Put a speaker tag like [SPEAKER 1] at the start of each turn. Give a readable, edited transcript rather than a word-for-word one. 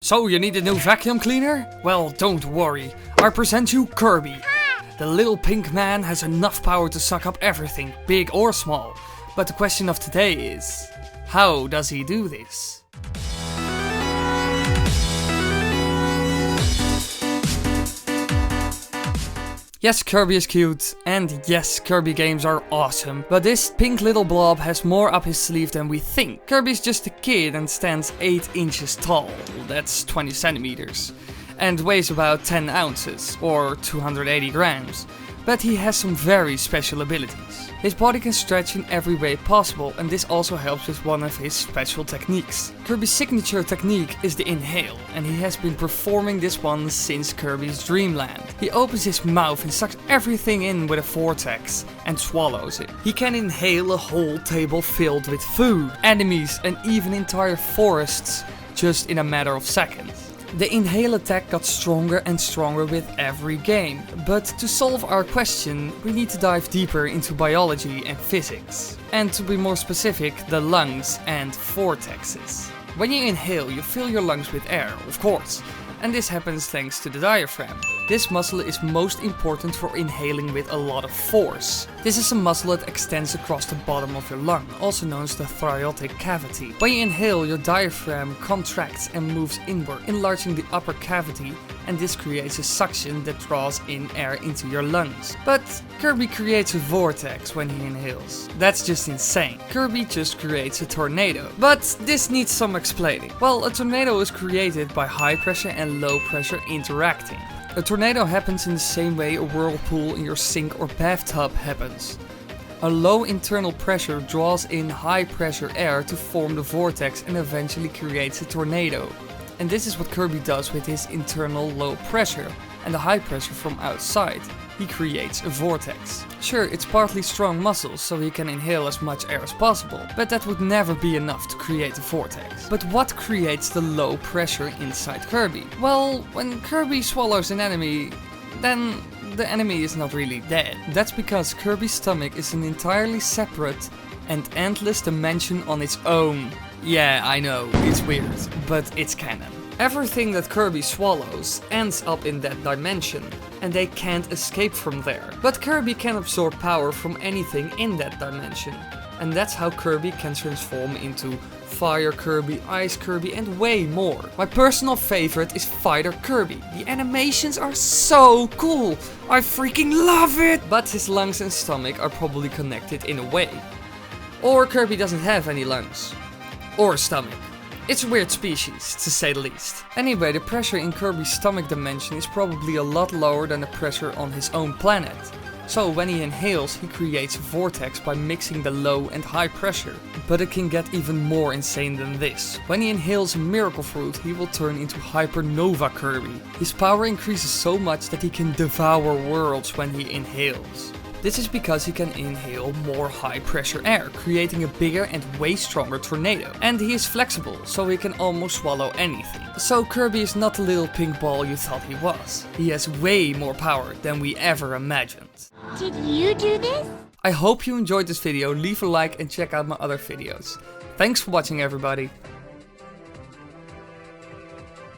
[SPEAKER 1] So you need a new vacuum cleaner? Well, don't worry. I present you Kirby. The little pink man has enough power to suck up everything, big or small. But the question of today is, how does he do this? Yes, Kirby is cute, and yes, Kirby games are awesome, but this pink little blob has more up his sleeve than we think. Kirby's just a kid and stands 8 inches tall, that's 20 centimeters, and weighs about 10 ounces, or 280 grams, but he has some very special abilities. His body can stretch in every way possible, and this also helps with one of his special techniques. Kirby's signature technique is the inhale, and he has been performing this one since Kirby's Dreamland. He opens his mouth and sucks everything in with a vortex and swallows it. He can inhale a whole table filled with food, enemies, and even entire forests just in a matter of seconds. The inhale attack got stronger and stronger with every game, but to solve our question, we need to dive deeper into biology and physics. And to be more specific, the lungs and vortexes. When you inhale, you fill your lungs with air, of course, and this happens thanks to the diaphragm. This muscle is most important for inhaling with a lot of force. This is a muscle that extends across the bottom of your lung, also known as the thoracic cavity. When you inhale, your diaphragm contracts and moves inward, enlarging the upper cavity, and this creates a suction that draws in air into your lungs. But Kirby creates a vortex when he inhales. That's just insane. Kirby just creates a tornado. But this needs some explaining. Well, a tornado is created by high pressure and low pressure interacting. A tornado happens in the same way a whirlpool in your sink or bathtub happens. A low internal pressure draws in high pressure air to form the vortex and eventually creates a tornado. And this is what Kirby does with his internal low pressure and the high pressure from outside. He creates a vortex. Sure, it's partly strong muscles, so he can inhale as much air as possible, but that would never be enough to create a vortex. But what creates the low pressure inside Kirby? Well, when Kirby swallows an enemy, then the enemy is not really dead. That's because Kirby's stomach is an entirely separate and endless dimension on its own. Yeah, I know, it's weird, but it's canon. Everything that Kirby swallows ends up in that dimension, and they can't escape from there. But Kirby can absorb power from anything in that dimension, and that's how Kirby can transform into Fire Kirby, Ice Kirby, and way more. My personal favorite is Fighter Kirby. The animations are so cool, I freaking love it! But his lungs and stomach are probably connected in a way. Or Kirby doesn't have any lungs. Or a stomach. It's a weird species, to say the least. Anyway, the pressure in Kirby's stomach dimension is probably a lot lower than the pressure on his own planet. So when he inhales, he creates a vortex by mixing the low and high pressure. But it can get even more insane than this. When he inhales a miracle fruit, he will turn into Hypernova Kirby. His power increases so much that he can devour worlds when he inhales. This is because he can inhale more high pressure air, creating a bigger and way stronger tornado. And he is flexible, so he can almost swallow anything. So Kirby is not the little pink ball you thought he was. He has way more power than we ever imagined.
[SPEAKER 2] Did you do this?
[SPEAKER 1] I hope you enjoyed this video, leave a like and check out my other videos. Thanks for watching, everybody.